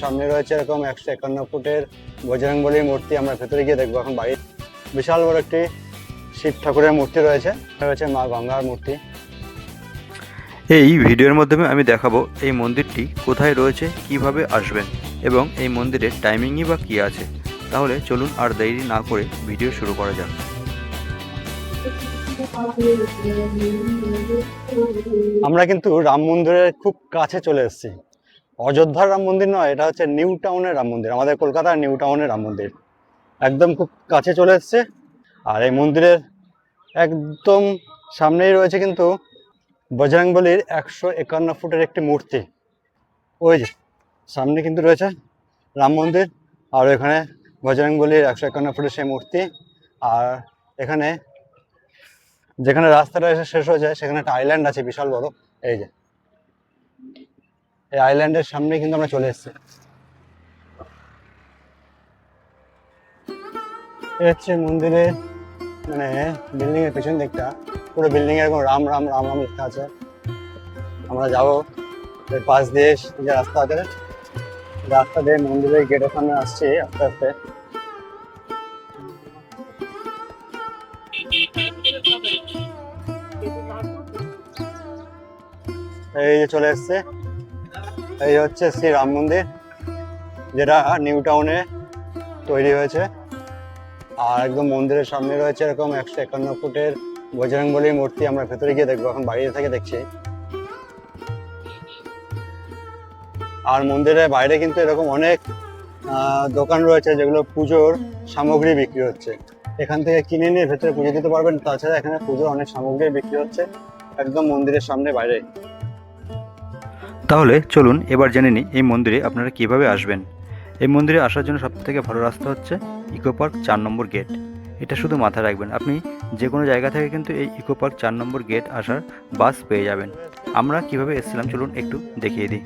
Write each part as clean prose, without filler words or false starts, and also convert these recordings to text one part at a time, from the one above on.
সামনে রয়েছে এরকম 151 ফুটের বজরংবলীর মূর্তি। আমরা ভেতরে গিয়ে দেখবো এখন। বাড়ির বিশাল বড় একটি শিব ঠাকুরের মূর্তি রয়েছে, রয়েছে মা গঙ্গার মূর্তি। এই ভিডিওর মাধ্যমে আমি দেখাবো এই মন্দিরটি কোথায় রয়েছে, কিভাবে আসবেন এবং এই মন্দিরের টাইমিংই বা কী আছে। তাহলে চলুন আর দেরি না করে ভিডিও শুরু করা যাক। আমরা কিন্তু রাম মন্দিরের খুব কাছে চলে এসেছি। অযোধ্যার রাম মন্দির নয়, এটা হচ্ছে নিউ টাউনের রাম মন্দির, আমাদের কলকাতার নিউ টাউনের রাম মন্দির। একদম খুব কাছে চলে এসছে। আর এই মন্দিরের একদম সামনেই রয়েছে কিন্তু বজরংবলীর 151 ফুটের একটি মূর্তি। ওই যে সামনে কিন্তু রয়েছে রাম মন্দির, আর এখানে বজরংবলীর 151 ফুটের সেই মূর্তি। আর এখানে যেখানে রাস্তাটা এসে শেষ হয়ে যায় সেখানে একটা আইল্যান্ড আছে বিশাল বড়। এই যে এই আইল্যান্ডের সামনে কিন্তু আমরা চলে এসেছি। এই হচ্ছে মন্দিরের মানে বিল্ডিং এর পেছন দিকটা। পুরো বিল্ডিং এর এরকম রাম রাম রাম রাম লেখা আছে। আমরা যাবো এর পাশ দিয়ে যে রাস্তা আছে, রাস্তা দিয়ে মন্দিরের গেটের সামনে আসছি আস্তে আস্তে। এই যে চলে এসছে, এই হচ্ছে শ্রী রাম মন্দির, যেটা নিউ টাউনে তৈরি হয়েছে। আর একদম মন্দিরের সামনে রয়েছে এরকম 151 ফুটের বজরংবলীর মূর্তি। আমরা ভেতরে গিয়ে দেখবো এখন, বাইরে থেকে দেখছি। আর মন্দিরের বাইরে কিন্তু এরকম অনেক দোকান রয়েছে যেগুলো পুজোর সামগ্রী বিক্রি হচ্ছে। এখান থেকে কিনে নিয়ে ভেতরে পুজো দিতে পারবেন। তাছাড়া এখানে পুজোর অনেক সামগ্রী বিক্রি হচ্ছে একদম মন্দিরের সামনে বাইরে। তাহলে চলুন এবার জেনে নিই এই মন্দিরে আপনারা কিভাবে আসবেন। এই মন্দিরে আসার জন্য সবথেকে ভালো রাস্তা হচ্ছে ইকো পার্ক 4 নম্বর গেট। এটা শুধু মাথায় রাখবেন, আপনি যে কোনো জায়গা থেকে কিন্তু এই ইকো পার্ক 4 নম্বর গেট আসার বাস পেয়ে যাবেন। আমরা কিভাবে এসেছিলাম চলুন একটু দেখিয়ে দিই।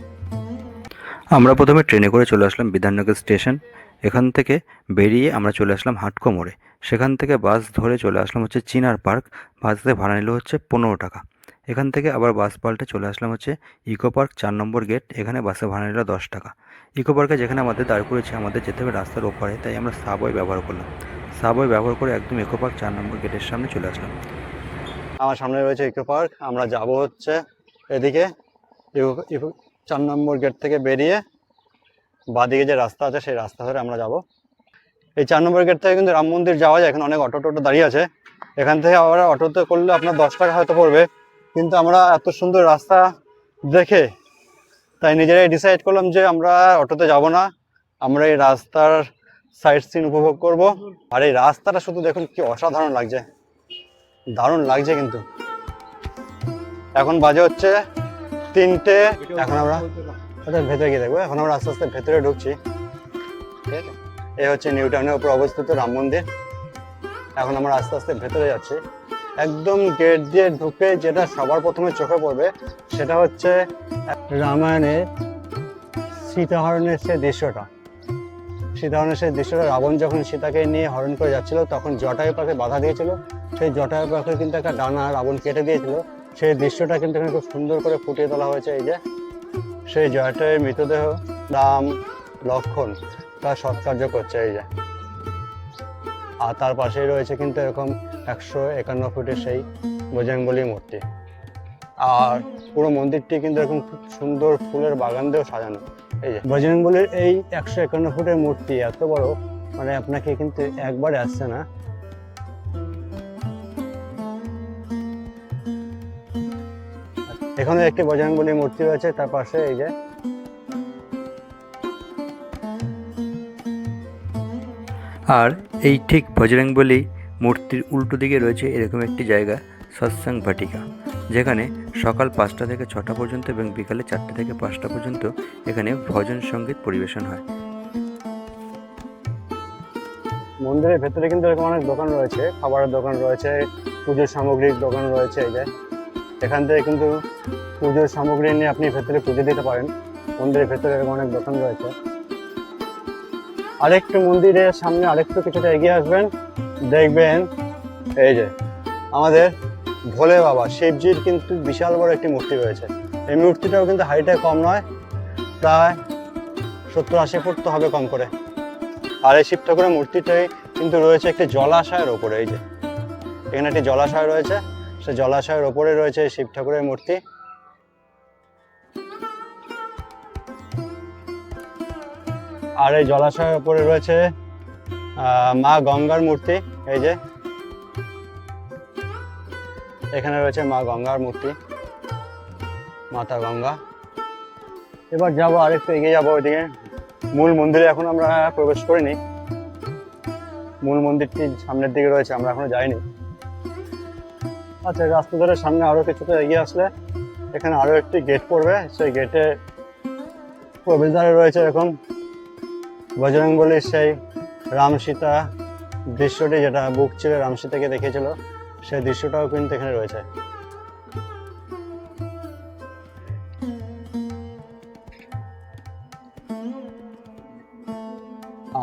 আমরা প্রথমে ট্রেনে করে চলে আসলাম বিধাননগর স্টেশন। এখান থেকে বেরিয়ে আমরা চলে আসলাম হাটকো মোড়ে। সেখান থেকে বাস ধরে চলে আসলাম হচ্ছে চিনার পার্ক। বাসে ভাড়া নিল হচ্ছে 15 টাকা। এখান থেকে আবার বাস পাল্টে চলে আসলাম হচ্ছে ইকো পার্ক 4 নম্বর গেট। এখানে বাসে ভাড়া নিল 10 টাকা। ইকো পার্কে যেখানে আমাদের দাঁড় করেছে, আমাদের যেতে হবে রাস্তার ওপারে, তাই আমরা সাবওয়ে ব্যবহার করলাম। সাবওয়ে ব্যবহার করে একদম ইকো পার্ক 4 নম্বর গেটের সামনে চলে আসলাম। আমার সামনে রয়েছে ইকো পার্ক। আমরা যাব হচ্ছে এদিকে 4 নম্বর গেট থেকে বেরিয়ে বাঁদিকে যে রাস্তা আছে সেই রাস্তা ধরে আমরা যাব। এই 4 নম্বর গেট থেকে কিন্তু রাম মন্দির যাওয়া যায়। এখানে অনেক অটো টোটো দাঁড়িয়ে আছে। এখান থেকে আবার অটোতে করলে আপনার 10 টাকা হয়তো পড়বে, কিন্তু আমরা এত সুন্দর রাস্তা দেখে তাই নিজেরাই ডিসাইড করলাম যে আমরা অটোতে যাব না, আমরা এই রাস্তার সাইড সিন উপভোগ করব। আর এই রাস্তাটা শুধু দেখুন কি অসাধারণ লাগছে, দারুণ লাগছে। কিন্তু এখন বাজে হচ্ছে 3টে। এখন আমরা ভেতরে গিয়ে দেখবো। এখন আমরা আস্তে আস্তে ভেতরে ঢুকছি। এই হচ্ছে নিউ টাউনের উপর অবস্থিত রাম মন্দির। এখন আমরা আস্তে আস্তে ভেতরে যাচ্ছি। একদম গেট দিয়ে ঢুকে যেটা সবার প্রথমে চোখে পড়বে সেটা হচ্ছে রামায়ণে সীতাহরণের সেই দৃশ্যটা। সীতাহরণের সেই দৃশ্যটা, রাবণ যখন সীতাকে নিয়ে হরণ করে যাচ্ছিল তখন জটায়ু পাখি বাধা দিয়েছিল। সেই জটায়ু পাখির কিন্তু একটা ডানা রাবণ কেটে দিয়েছিল। সেই দৃশ্যটা কিন্তু এখানে খুব সুন্দর করে ফুটিয়ে তোলা হয়েছে। এই যে সেই জটায়ুর মৃতদেহ রাম লক্ষ্মণ তার সৎকার্য করছে এই যে। আর তার পাশেই রয়েছে কিন্তু এরকম 151 ফুটের সেই বজরংবলীর মূর্তি। আর পুরো মন্দিরটি কিন্তু এরকম খুব সুন্দর ফুলের বাগান দিয়েও সাজানো। এই যে বজরংবলীর এই 151 ফুটের মূর্তি এত বড়, মানে আপনাকে কিন্তু একবারে আসছে না। এখানে একটি বজরংবলীর মূর্তি রয়েছে, তার পাশে এই যে। আর এই ঠিক বজরংবলী মূর্তির উল্টো দিকে রয়েছে এরকম একটি জায়গা, সৎসঙ্গ ভাটিকা, যেখানে সকাল 5টা থেকে 6টা পর্যন্ত এবং বিকালে 4টে থেকে 5টা পর্যন্ত এখানে ভজন সঙ্গীত পরিবেশন হয়। মন্দিরের ভেতরে কিন্তু এরকম অনেক দোকান রয়েছে, খাবারের দোকান রয়েছে, পুজোর সামগ্রীর দোকান রয়েছে। এই যে এখান থেকে কিন্তু পুজোর সামগ্রী নিয়ে আপনি ভেতরে পুজো দিতে পারেন। মন্দিরের ভেতরে এরকম অনেক দোকান রয়েছে। আরেকটু মন্দিরের সামনে আরেকটু কিছুটা এগিয়ে আসবেন, দেখবেন এই যে আমাদের ভোলে বাবা শিবজির কিন্তু বিশাল বড় একটি মূর্তি রয়েছে। এই মূর্তিটাও কিন্তু হাইটে কম নয়, প্রায় 70-80 ফুট তো হবে কম করে। আর এই শিব ঠাকুরের মূর্তিটাই কিন্তু রয়েছে একটি জলাশয়ের ওপরে। এই যে এখানে একটি জলাশয় রয়েছে, সে জলাশয়ের ওপরে রয়েছে এই শিব ঠাকুরের মূর্তি। আর এই জলাশয়ের ওপরে রয়েছে মা গঙ্গার মূর্তি। এই যে এখানে রয়েছে মা গঙ্গার মূর্তি, মাতা গঙ্গা। এবার যাবো আরেকটু এগিয়ে যাবো ওইদিকে। মূল মন্দিরে এখন আমরা প্রবেশ করিনি, মূল মন্দিরটি সামনের দিকে রয়েছে, আমরা এখনো যাইনি। আচ্ছা, রাস্তা ধরে সামনে আরো কিছুটা এগিয়ে আসলে এখানে আরো একটি গেট পড়বে। সেই গেটে প্রবেশদ্বারে রয়েছে এরকম বজরংবলীর সেই রাম সীতা দৃশ্যটি, যেটা বুক চিরে রাম সীতাকে দেখেছিল, সেই দৃশ্যটাও কিন্তু এখানে রয়েছে।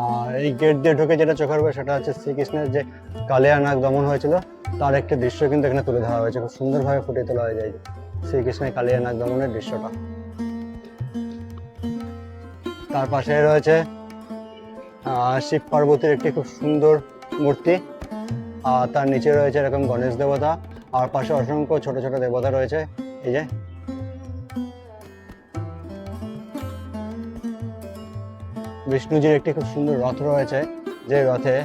আর এই গেট দিয়ে ঢুকে যেটা চোখে পড়বে সেটা হচ্ছে শ্রীকৃষ্ণের যে কালিয়া নাগ দমন হয়েছিল তার একটি দৃশ্য কিন্তু এখানে তুলে ধরা হয়েছে। খুব সুন্দরভাবে ফুটিয়ে তোলা হয়ে যায় শ্রীকৃষ্ণের কালিয়া নাগ দমনের দৃশ্যটা। তার পাশে রয়েছে শিব পার্বতীর একটি খুব সুন্দর মূর্তি, আর তার নিচে রয়েছে এরকম গণেশ দেবতা, আর পাশে অসংখ্য ছোট ছোট দেবতা রয়েছে। এই যে বিষ্ণুজির একটি খুব সুন্দর রথ রয়েছে, যে রথে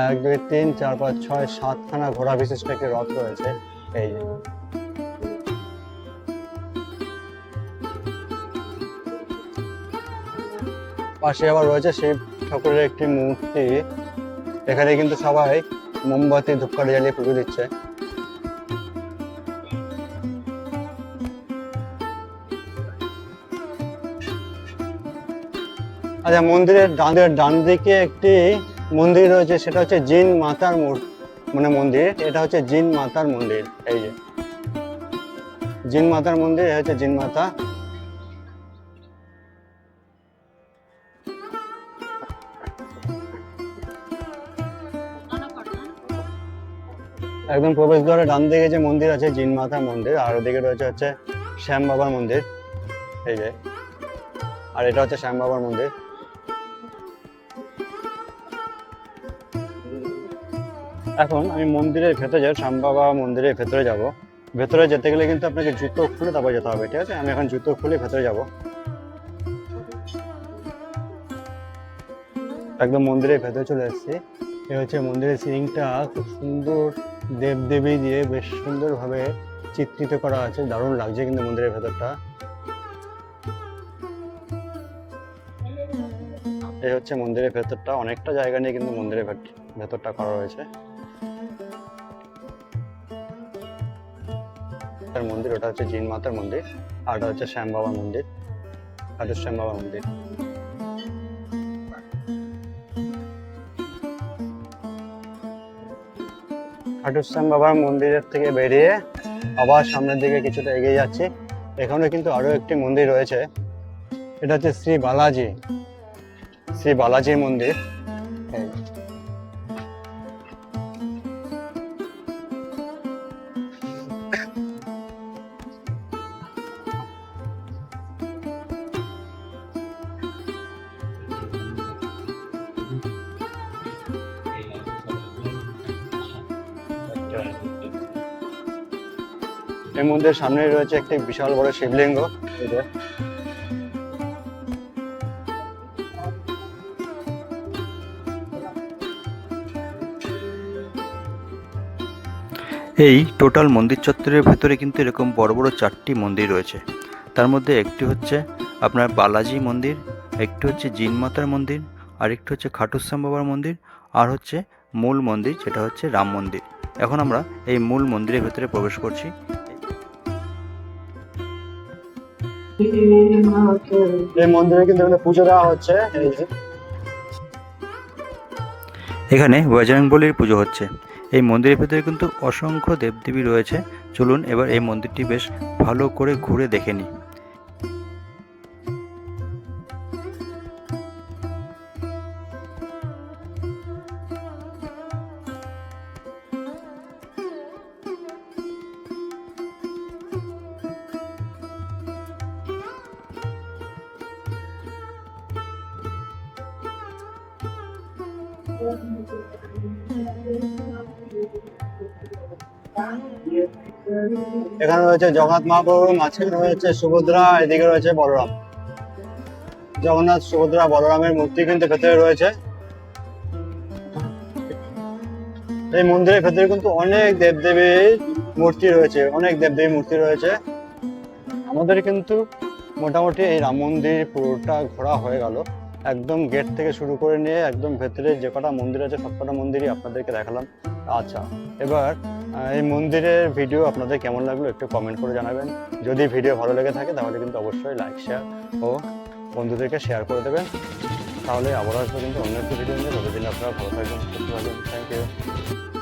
1 2 3 4 5 6 7খানা ঘোড়া বিশিষ্ট একটি রথ রয়েছে। এই যে পাশে আবার রয়েছে শিব ঠাকুরের একটি মূর্তি। এখানে কিন্তু সবাই মোমবাতি ধূপকাঠি জ্বালিয়ে পুজো দিচ্ছে। আচ্ছা, মন্দিরের ডান দিকে একটি মন্দির রয়েছে, সেটা হচ্ছে জিন মাতার মন্দির। এটা হচ্ছে জিন মাতার মন্দির। এই যে জিন মাতার মন্দির, এটা হচ্ছে জিন মাতা। একদম প্রবেশদ্বারে ডান দিকে যে মন্দির আছে জিন মাতার মন্দির, আর ওদিকে রয়েছে হচ্ছে শ্যাম বাবার মন্দির। এই যে, আর এটা হচ্ছে শ্যাম বাবার মন্দির। এখন আমি মন্দিরের ভেতরে যাব, শ্যাম বাবা মন্দিরের ভেতরে যাব। ভেতরে যেতে গেলে কিন্তু আপনাকে জুতো খুলে তারপর যেতে হবে, ঠিক আছে? আমি এখন জুতো খুলে ভেতরে যাব। একদম মন্দিরের ভেতরে চলে এসেছি। এ হচ্ছে মন্দিরের সিলিংটা খুব সুন্দর দেবদেবী দিয়ে বেশ সুন্দরভাবে চিত্রিত করা আছে, দারুণ লাগছে কিন্তু মন্দিরের ভেতরটা। এই হচ্ছে মন্দিরের ভেতরটা, অনেকটা জায়গা নিয়ে কিন্তু মন্দিরের ভেতরটা করা রয়েছে। মন্দির ওটা হচ্ছে জিন মাতার মন্দির, আর ওটা হচ্ছে শ্যাম বাবার মন্দির, খাটু শ্যাম বাবার মন্দির। খাটু শ্যাম বাবার মন্দিরের থেকে বেরিয়ে আবার সামনের দিকে কিছুটা এগিয়ে যাচ্ছি। এখানে কিন্তু আরো একটি মন্দির রয়েছে, এটা হচ্ছে শ্রী বালাজির মন্দির। এই মন্দিরের সামনে রয়েছে একটি বিশাল বড় শিবলিঙ্গ। এই টোটাল মন্দির চত্বরের ভেতরে কিন্তু এরকম বড় বড় 4টি মন্দির রয়েছে। তার মধ্যে একটি হচ্ছে আপনার বালাজি মন্দির, একটি হচ্ছে জিন মাতার মন্দির, আর একটি হচ্ছে খাটু শ্যাম বাবার মন্দির, আর হচ্ছে মূল মন্দির যেটা হচ্ছে রাম মন্দির। এখন আমরা এই মূল মন্দিরের ভেতরে প্রবেশ করছি। এই মন্দিরে কিন্তু পুজো দেওয়া হচ্ছে। এখানে বজরংবলীর পুজো হচ্ছে। এই মন্দিরের ভেতরে কিন্তু অসংখ্য দেবদেবী রয়েছে। চলুন এবার এই মন্দিরটি বেশ ভালো করে ঘুরে দেখে নিই। এখানে রয়েছে জগন্নাথ মহাপ্রভু, মাঝখানে রয়েছে সুভদ্রা, এদিকে রয়েছে বলরাম। জগন্নাথ, সুভদ্রা, বলরামের মূর্তি কিন্তু ভেতরে রয়েছে। এই মন্দিরের ভেতরে কিন্তু অনেক দেবদেবীর মূর্তি রয়েছে, অনেক দেবদেবীর মূর্তি রয়েছে। আমাদের কিন্তু মোটামুটি এই রাম মন্দির পুরোটা ঘোরা হয়ে গেল। একদম গেট থেকে শুরু করে নিয়ে একদম ভেতরে যে কটা মন্দির আছে সব কটা মন্দিরই আপনাদেরকে দেখালাম। আচ্ছা, এবার এই মন্দিরের ভিডিও আপনাদের কেমন লাগলো একটু কমেন্ট করে জানাবেন। যদি ভিডিও ভালো লেগে থাকে তাহলে কিন্তু অবশ্যই লাইক, শেয়ার ও বন্ধুদেরকে শেয়ার করে দেবেন। তাহলে আবার আসবো কিন্তু অন্য একটি ভিডিও নিয়ে। ততদিন আপনারা ভালো থাকবেন, সুস্থ থাকবেন। Thank you.